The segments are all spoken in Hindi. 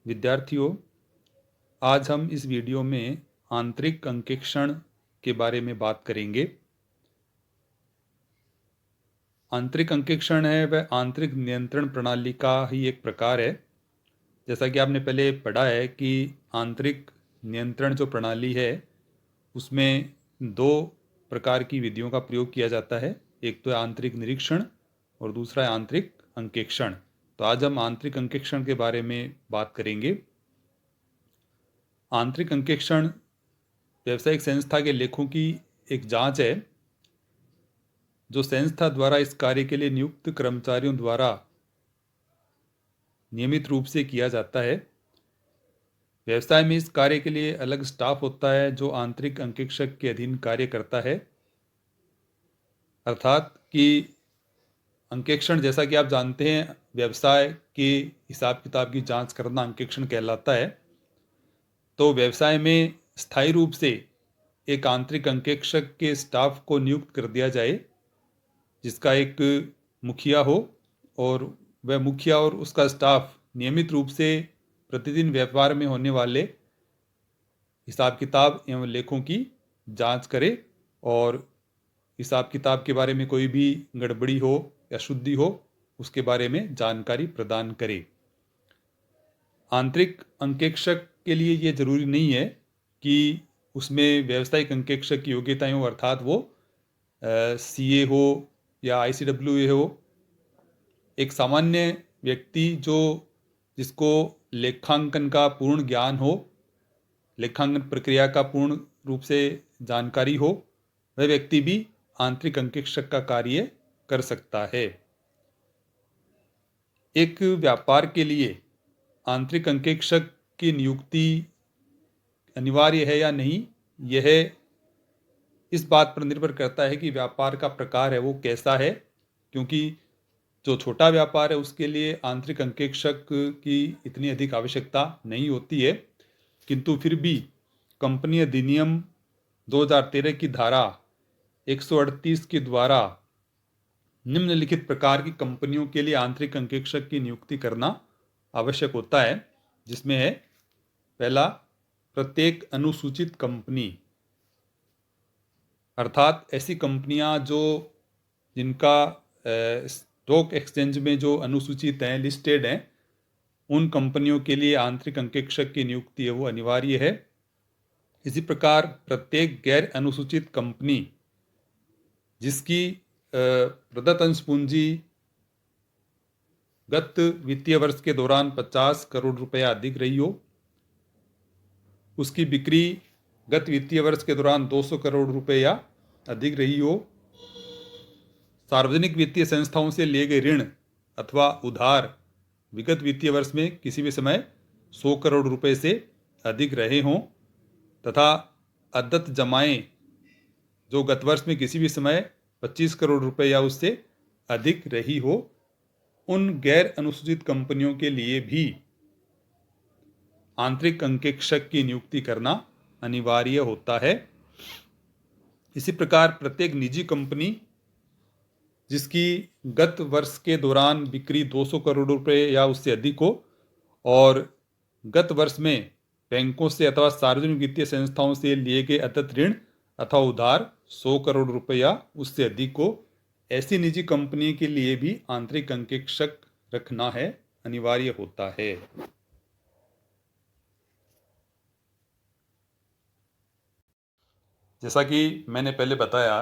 विद्यार्थियों, आज हम इस वीडियो में आंतरिक अंकेक्षण के बारे में बात करेंगे। आंतरिक अंकेक्षण है वह आंतरिक नियंत्रण प्रणाली का ही एक प्रकार है। जैसा कि आपने पहले पढ़ा है कि आंतरिक नियंत्रण जो प्रणाली है उसमें दो प्रकार की विधियों का प्रयोग किया जाता है। एक तो है आंतरिक निरीक्षण और दूसरा है आंतरिक अंकेक्षण। तो आज हम आंतरिक अंकेक्षण के बारे में बात करेंगे। आंतरिक अंकेक्षण व्यावसायिक संस्था के लेखों की एक जांच है जो संस्था द्वारा इस कार्य के लिए नियुक्त कर्मचारियों द्वारा नियमित रूप से किया जाता है। व्यवसाय में इस कार्य के लिए अलग स्टाफ होता है जो आंतरिक अंकेक्षक के अधीन कार्य करता है। अर्थात कि अंकेक्षण, जैसा कि आप जानते हैं, व्यवसाय के हिसाब किताब की जांच करना अंकेक्षण कहलाता है। तो व्यवसाय में स्थायी रूप से एक आंतरिक अंकेक्षक के स्टाफ को नियुक्त कर दिया जाए जिसका एक मुखिया हो, और वह मुखिया और उसका स्टाफ नियमित रूप से प्रतिदिन व्यापार में होने वाले हिसाब किताब एवं लेखों की जांच करे और हिसाब किताब के बारे में कोई भी गड़बड़ी हो या शुद्धि हो उसके बारे में जानकारी प्रदान करे। आंतरिक अंकेक्षक के लिए ये जरूरी नहीं है कि उसमें व्यावसायिक अंकेक्षक की योग्यताएं हो, अर्थात वो सीए हो या आईसीडब्ल्यूए हो। एक सामान्य व्यक्ति जिसको लेखांकन का पूर्ण ज्ञान हो, लेखांकन प्रक्रिया का पूर्ण रूप से जानकारी हो, वह व्यक्ति भी आंतरिक अंकेक्षक का कार्य कर सकता है। एक व्यापार के लिए आंतरिक अंकेक्षक की नियुक्ति अनिवार्य है या नहीं, यह इस बात पर निर्भर करता है कि व्यापार का प्रकार है वो कैसा है। क्योंकि जो छोटा व्यापार है उसके लिए आंतरिक अंकेक्षक की इतनी अधिक आवश्यकता नहीं होती है, किंतु फिर भी कंपनी अधिनियम 2013 की धारा 138 के द्वारा निम्नलिखित प्रकार की कंपनियों के लिए आंतरिक अंकेक्षक की नियुक्ति करना आवश्यक होता है, जिसमें है पहला, प्रत्येक अनुसूचित कंपनी, अर्थात ऐसी कंपनियां जिनका स्टॉक एक्सचेंज में जो अनुसूचित हैं, लिस्टेड हैं, उन कंपनियों के लिए आंतरिक अंकेक्षक की नियुक्ति है वो अनिवार्य है। इसी प्रकार प्रत्येक गैर अनुसूचित कंपनी जिसकी प्रदत्त अंश पूंजी गत वित्तीय वर्ष के दौरान 50 करोड़ रुपया अधिक रही हो, उसकी बिक्री गत वित्तीय वर्ष के दौरान 200 करोड़ रुपया अधिक रही हो, सार्वजनिक वित्तीय संस्थाओं से लिए गए ऋण अथवा उधार विगत वित्तीय वर्ष में किसी भी समय 100 करोड़ रुपए से अधिक रहे हों, तथा अदत्त जमाएं जो गत वर्ष में किसी भी समय 25 करोड़ रुपए या उससे अधिक रही हो, उन गैर अनुसूचित कंपनियों के लिए भी आंतरिक अंकेक्षक की नियुक्ति करना अनिवार्य होता है। इसी प्रकार प्रत्येक निजी कंपनी जिसकी गत वर्ष के दौरान बिक्री 200 करोड़ रुपए या उससे अधिक हो और गत वर्ष में बैंकों से अथवा सार्वजनिक वित्तीय संस्थाओं से लिए गए अदत्त ऋण अथवा उधार 100 करोड़ रुपए या उससे अधिक हो, ऐसी निजी कंपनी के लिए भी आंतरिक अंकेक्षक रखना है अनिवार्य होता है। जैसा कि मैंने पहले बताया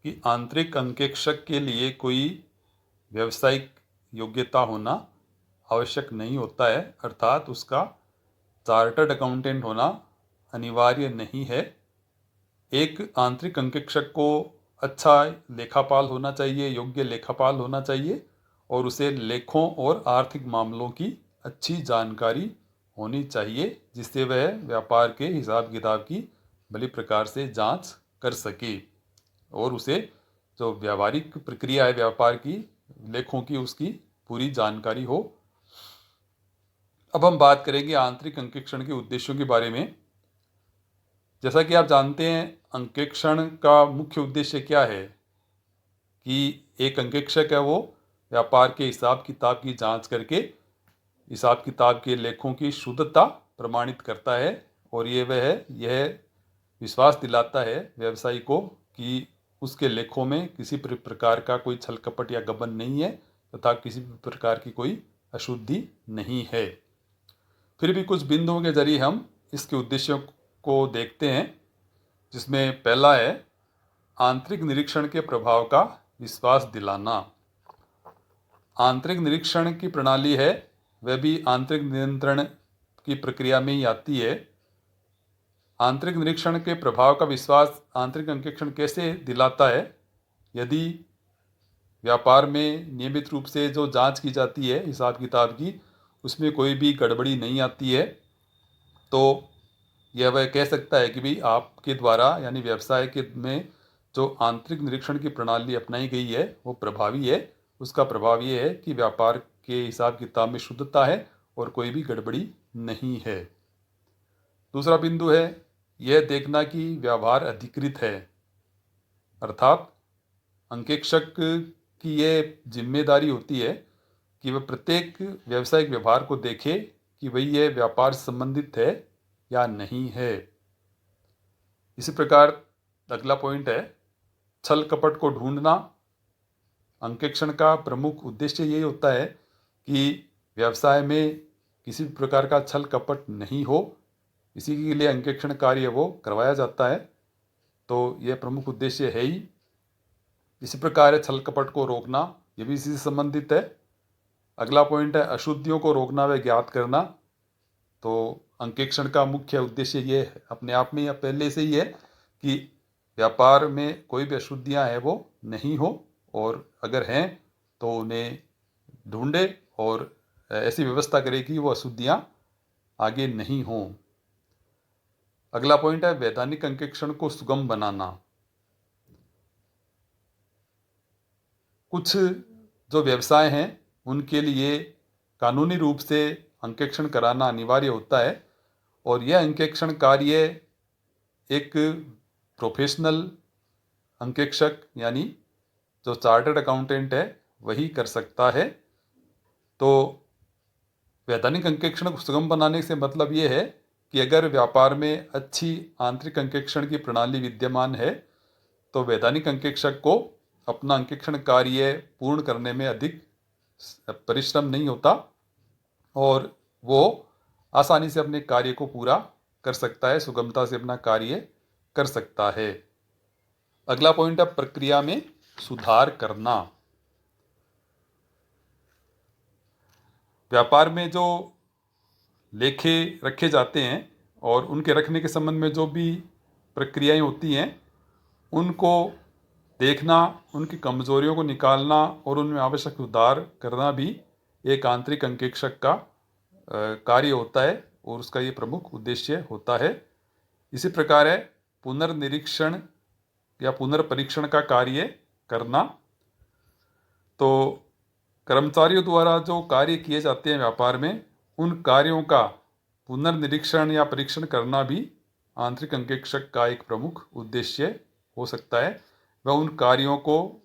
कि आंतरिक अंकेक्षक के लिए कोई व्यावसायिक योग्यता होना आवश्यक नहीं होता है, अर्थात उसका चार्टर्ड अकाउंटेंट होना अनिवार्य नहीं है। एक आंतरिक अंकेक्षक को अच्छा लेखापाल होना चाहिए, योग्य लेखापाल होना चाहिए, और उसे लेखों और आर्थिक मामलों की अच्छी जानकारी होनी चाहिए, जिससे वह व्यापार के हिसाब किताब की भली प्रकार से जांच कर सके और उसे जो व्यावहारिक प्रक्रिया है व्यापार की, लेखों की, उसकी पूरी जानकारी हो। अब हम बात करेंगे आंतरिक अंकेक्षण के उद्देश्यों के बारे में। जैसा कि आप जानते हैं, अंकेक्षण का मुख्य उद्देश्य क्या है कि एक अंकेक्षक है वो व्यापार के हिसाब किताब की जांच करके हिसाब किताब के लेखों की शुद्धता प्रमाणित करता है और यह विश्वास दिलाता है व्यवसायी को कि उसके लेखों में किसी प्रकार का कोई छल कपट या गबन नहीं है तथा किसी भी प्रकार की कोई अशुद्धि नहीं है। फिर भी कुछ बिंदुओं के जरिए हम इसके उद्देश्यों को देखते हैं, जिसमें पहला है आंतरिक निरीक्षण के प्रभाव का विश्वास दिलाना। आंतरिक निरीक्षण की प्रणाली है वह भी आंतरिक नियंत्रण की प्रक्रिया में ही आती है। आंतरिक निरीक्षण के प्रभाव का विश्वास आंतरिक अंकेक्षण कैसे दिलाता है? यदि व्यापार में नियमित रूप से जो जांच की जाती है हिसाब किताब की, उसमें कोई भी गड़बड़ी नहीं आती है, तो यह वह कह सकता है कि भाई आपके द्वारा यानी व्यवसाय के में जो आंतरिक निरीक्षण की प्रणाली अपनाई गई है वो प्रभावी है। उसका प्रभाव ये है कि व्यापार के हिसाब किताब में शुद्धता है और कोई भी गड़बड़ी नहीं है। दूसरा बिंदु है यह देखना कि व्यवहार अधिकृत है, अर्थात अंकेक्षक की यह जिम्मेदारी होती है कि वह प्रत्येक व्यावसायिक व्यवहार को देखे कि भाई यह व्यापार से संबंधित है या नहीं है। इसी प्रकार अगला पॉइंट है छल कपट को ढूंढना। अंकेक्षण का प्रमुख उद्देश्य यही होता है कि व्यवसाय में किसी भी प्रकार का छल कपट नहीं हो, इसी के लिए अंकेक्षण कार्य वो करवाया जाता है, तो यह प्रमुख उद्देश्य है ही। इसी प्रकार छल कपट को रोकना, ये भी इसी से संबंधित है। अगला पॉइंट है अशुद्धियों को रोकना व ज्ञात करना। तो अंकेक्षण का मुख्य उद्देश्य ये अपने आप में या पहले से ही है कि व्यापार में कोई भी अशुद्धियां हैं वो नहीं हो, और अगर हैं तो उन्हें ढूंढे और ऐसी व्यवस्था करे कि वो अशुद्धियां आगे नहीं हों। अगला पॉइंट है वैधानिक अंकेक्षण को सुगम बनाना। कुछ जो व्यवसाय हैं उनके लिए कानूनी रूप से अंकेक्षण कराना अनिवार्य होता है, और यह अंकेक्षण कार्य एक प्रोफेशनल अंकेक्षक यानी जो चार्टर्ड अकाउंटेंट है वही कर सकता है। तो वैधानिक अंकेक्षण को सुगम बनाने से मतलब ये है कि अगर व्यापार में अच्छी आंतरिक अंकेक्षण की प्रणाली विद्यमान है तो वैधानिक अंकेक्षक को अपना अंकेक्षण कार्य पूर्ण करने में अधिक परिश्रम नहीं होता और वो आसानी से अपने कार्य को पूरा कर सकता है, सुगमता से अपना कार्य कर सकता है। अगला पॉइंट है प्रक्रिया में सुधार करना। व्यापार में जो लेखे रखे जाते हैं और उनके रखने के संबंध में जो भी प्रक्रियाएं होती हैं उनको देखना, उनकी कमजोरियों को निकालना और उनमें आवश्यक सुधार करना भी एक आंतरिक अंकेक्षक का कार्य होता है और उसका ये प्रमुख उद्देश्य होता है। इसी प्रकार है पुनर्निरीक्षण या पुनर्परीक्षण का कार्य करना। तो कर्मचारियों द्वारा जो कार्य किए जाते हैं व्यापार में, उन कार्यों का पुनर्निरीक्षण या परीक्षण करना भी आंतरिक अंकेक्षक का एक प्रमुख उद्देश्य हो सकता है। वह उन कार्यों को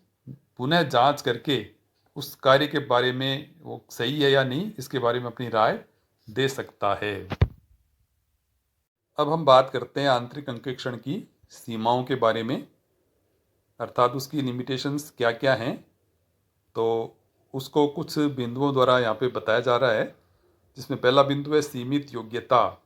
पुनः जांच करके उस कार्य के बारे में वो सही है या नहीं इसके बारे में अपनी राय दे सकता है। अब हम बात करते हैं आंतरिक अंकेक्षण की सीमाओं के बारे में, अर्थात उसकी लिमिटेशंस क्या क्या हैं। तो उसको कुछ बिंदुओं द्वारा यहाँ पे बताया जा रहा है, जिसमें पहला बिंदु है सीमित योग्यता।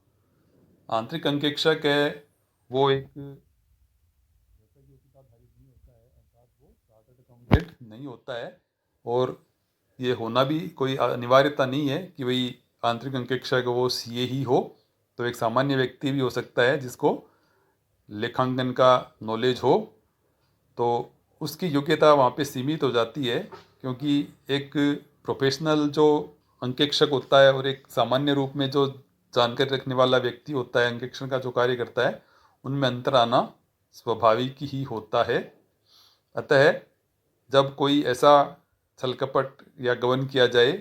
आंतरिक अंकेक्षक है वो एक योग्यताधारी नहीं होता है, अर्थात वो चार्टर्ड अकाउंटेंट नहीं होता है, और ये होना भी कोई अनिवार्यता नहीं है कि भाई आंतरिक अंकेक्षक वो सीए ही हो। तो एक सामान्य व्यक्ति भी हो सकता है जिसको लेखांकन का नॉलेज हो, तो उसकी योग्यता वहाँ पे सीमित हो जाती है, क्योंकि एक प्रोफेशनल जो अंकेक्षक होता है और एक सामान्य रूप में जो जानकारी रखने वाला व्यक्ति होता है, अंकेक्षण का जो कार्य करता है, उनमें अंतर आना स्वाभाविक ही होता है। अतः जब कोई ऐसा छलकपट या गबन किया जाए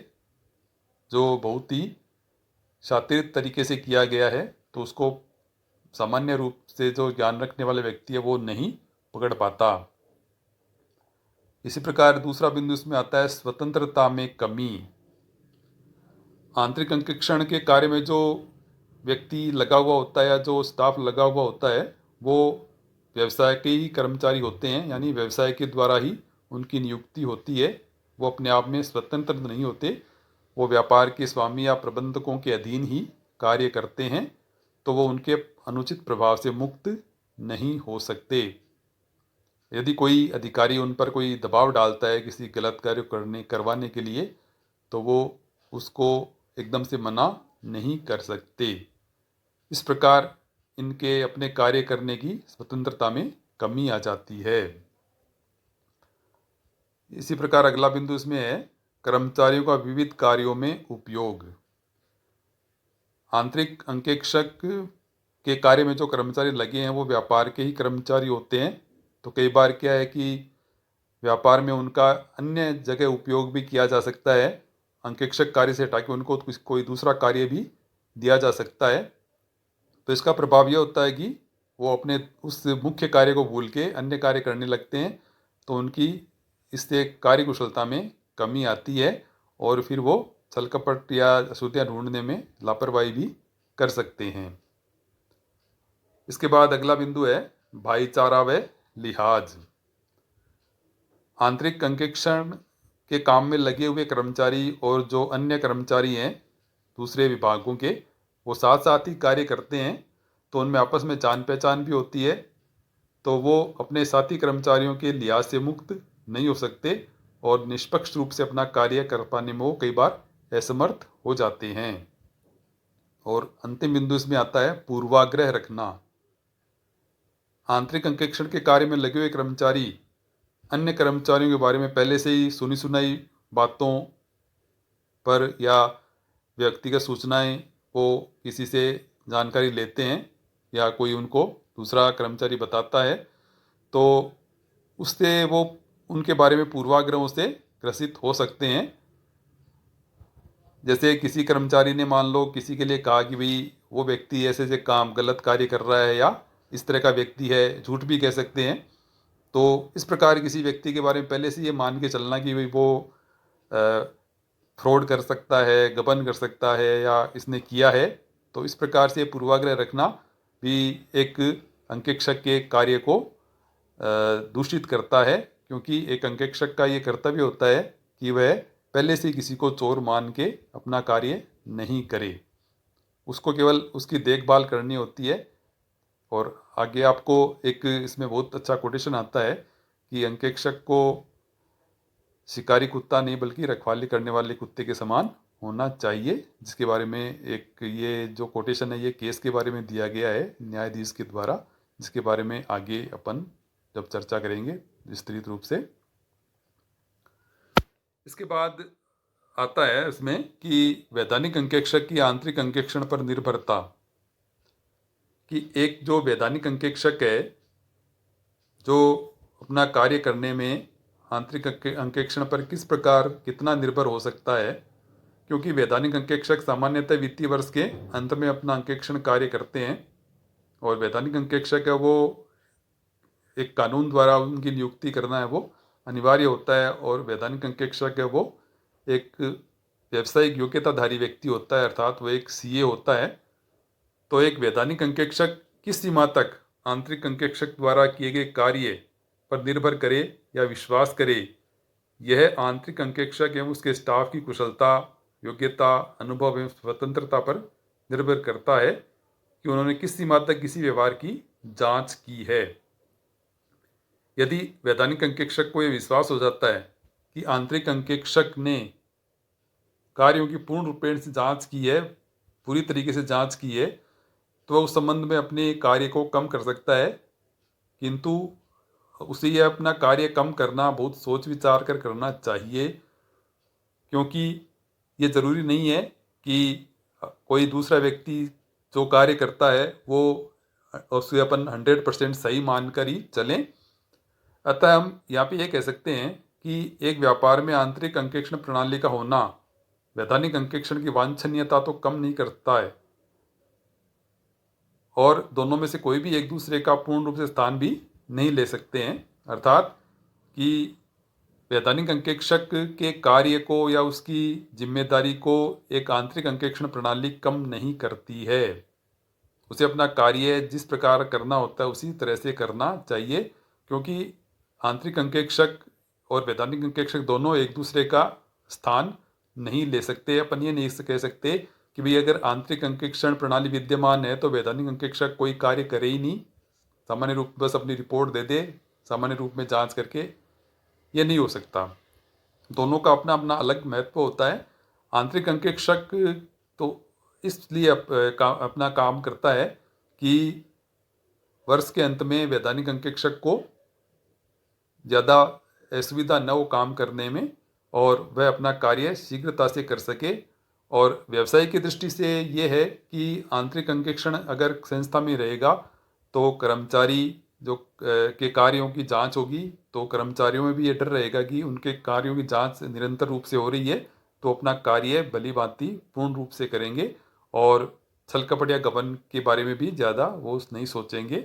जो बहुत ही शातिरित तरीके से किया गया है, तो उसको सामान्य रूप से जो ज्ञान रखने वाले व्यक्ति है वो नहीं पकड़ पाता। इसी प्रकार दूसरा बिंदु इसमें आता है स्वतंत्रता में कमी। आंतरिक अंकेक्षण के कार्य में जो व्यक्ति लगा हुआ होता है या जो स्टाफ लगा हुआ होता है वो व्यवसाय के ही कर्मचारी होते हैं, यानी व्यवसाय के द्वारा ही उनकी नियुक्ति होती है। वो अपने आप में स्वतंत्र नहीं होते, वो व्यापार के स्वामी या प्रबंधकों के अधीन ही कार्य करते हैं, तो वो उनके अनुचित प्रभाव से मुक्त नहीं हो सकते। यदि कोई अधिकारी उन पर कोई दबाव डालता है किसी गलत कार्य करवाने के लिए, तो वो उसको एकदम से मना नहीं कर सकते। इस प्रकार इनके अपने कार्य करने की स्वतंत्रता में कमी आ जाती है। इसी प्रकार अगला बिंदु इसमें है कर्मचारियों का विविध कार्यों में उपयोग। आंतरिक अंकेक्षक के कार्य में जो कर्मचारी लगे हैं वो व्यापार के ही कर्मचारी होते हैं, तो कई बार क्या है कि व्यापार में उनका अन्य जगह उपयोग भी किया जा सकता है, अंकेक्षक कार्य से हटा के उनको कोई दूसरा कार्य भी दिया जा सकता है। तो इसका प्रभाव यह होता है कि वो अपने उस मुख्य कार्य को भूल के अन्य कार्य करने लगते हैं, तो उनकी इससे कार्य कुशलता में कमी आती है और फिर वो छल कपट या अशुद्धियाँ ढूंढने में लापरवाही भी कर सकते हैं। इसके बाद अगला बिंदु है भाईचारा व लिहाज। आंतरिक अंकेक्षण के काम में लगे हुए कर्मचारी और जो अन्य कर्मचारी हैं दूसरे विभागों के, वो साथ साथ ही कार्य करते हैं, तो उनमें आपस में जान पहचान भी होती है, तो वो अपने साथी कर्मचारियों के लिहाज से मुक्त नहीं हो सकते और निष्पक्ष रूप से अपना कार्य कर पाने में वो कई बार असमर्थ हो जाते हैं। और अंतिम बिंदु इसमें आता है पूर्वाग्रह रखना। आंतरिक अंकेक्षण के कार्य में लगे हुए कर्मचारी अन्य कर्मचारियों के बारे में पहले से ही सुनी सुनाई बातों पर या व्यक्तिगत सूचनाएं वो किसी से जानकारी लेते हैं या कोई उनको दूसरा कर्मचारी बताता है, तो उससे वो उनके बारे में पूर्वाग्रहों से ग्रसित हो सकते हैं। जैसे किसी कर्मचारी ने मान लो किसी के लिए कहा कि भाई वो व्यक्ति ऐसे ऐसे काम गलत कार्य कर रहा है या इस तरह का व्यक्ति है, झूठ भी कह सकते हैं। तो इस प्रकार किसी व्यक्ति के बारे में पहले से ये मान के चलना कि भाई वो फ्रॉड कर सकता है, गबन कर सकता है या इसने किया है, तो इस प्रकार से पूर्वाग्रह रखना भी एक अंकेक्षक के कार्य को दूषित करता है, क्योंकि एक अंकेक्षक का ये कर्तव्य होता है कि वह पहले से किसी को चोर मान के अपना कार्य नहीं करे, उसको केवल उसकी देखभाल करनी होती है। और आगे आपको एक इसमें बहुत अच्छा कोटेशन आता है कि अंकेक्षक को शिकारी कुत्ता नहीं बल्कि रखवाली करने वाले कुत्ते के समान होना चाहिए, जिसके बारे में एक ये जो कोटेशन है ये केस के बारे में दिया गया है न्यायाधीश के द्वारा, जिसके बारे में आगे अपन जब चर्चा करेंगे विस्तृत रूप से। इसके बाद आता है इसमें कि वैधानिक अंकेक्षक की आंतरिक अंकेक्षण पर निर्भरता, कि एक जो वैधानिक अंकेक्षक है जो अपना कार्य करने में आंतरिक अंकेक्षण पर किस प्रकार कितना निर्भर हो सकता है, क्योंकि वैधानिक अंकेक्षक सामान्यतः वित्तीय वर्ष के अंत में अपना अंकेक्षण कार्य करते हैं और वैधानिक अंकेक्षक है वो एक कानून द्वारा उनकी नियुक्ति करना है वो अनिवार्य होता है, और वैधानिक अंकेक्षक है वो एक व्यावसायिक योग्यताधारी व्यक्ति होता है, अर्थात वो एक सीए होता है। तो एक वैधानिक अंकेक्षक किस सीमा तक आंतरिक अंकेक्षक द्वारा किए गए कार्य पर निर्भर करे या विश्वास करे, यह आंतरिक अंकेक्षक एवं उसके स्टाफ की कुशलता, योग्यता, अनुभव एवं स्वतंत्रता पर निर्भर करता है कि उन्होंने किस सीमा तक किसी व्यवहार की जांच की है। यदि वैधानिक अंकेक्षक को यह विश्वास हो जाता है कि आंतरिक अंकेक्षक ने कार्यों की पूर्ण रूपेण से जांच की है, पूरी तरीके से जांच की है, तो वह उस संबंध में अपने कार्य को कम कर सकता है, किंतु उसे यह अपना कार्य कम करना बहुत सोच विचार कर करना चाहिए, क्योंकि ये ज़रूरी नहीं है कि कोई दूसरा व्यक्ति जो कार्य करता है वो उसे अपन 100% सही मानकर ही चलें। अतः हम यहाँ पे ये कह सकते हैं कि एक व्यापार में आंतरिक अंकेक्षण प्रणाली का होना वैधानिक अंकेक्षण की वांछनीयता तो कम नहीं करता है, और दोनों में से कोई भी एक दूसरे का पूर्ण रूप से स्थान भी नहीं ले सकते हैं। अर्थात कि वैधानिक अंकेक्षक के कार्य को या उसकी जिम्मेदारी को एक आंतरिक अंकेक्षण प्रणाली कम नहीं करती है। उसे अपना कार्य जिस प्रकार करना होता है उसी तरह से करना चाहिए, क्योंकि आंतरिक अंकेक्षक और वैधानिक अंकेक्षक दोनों एक दूसरे का स्थान नहीं ले सकते। अपन ये नहीं कह सकते कि भाई अगर आंतरिक अंकेक्षण प्रणाली विद्यमान है तो वैधानिक अंकेक्षक कोई कार्य करे ही नहीं, सामान्य रूप बस अपनी रिपोर्ट दे दे सामान्य रूप में जांच करके। ये नहीं हो सकता। दोनों का अपना अपना अलग महत्व होता है। आंतरिक अंकेक्षक तो इसलिए अपना काम करता है कि वर्ष के अंत में वैधानिक अंकेक्षक को ज़्यादा असुविधा न हो काम करने में और वह अपना कार्य शीघ्रता से कर सके। और व्यवसाय की दृष्टि से ये है कि आंतरिक अंकेक्षण अगर संस्था में रहेगा तो कर्मचारी जो के कार्यों की जांच होगी, तो कर्मचारियों में भी ये डर रहेगा कि उनके कार्यों की जांच निरंतर रूप से हो रही है, तो अपना कार्य भली भांति पूर्ण रूप से करेंगे और छल कपट या गबन के बारे में भी ज़्यादा वो नहीं सोचेंगे।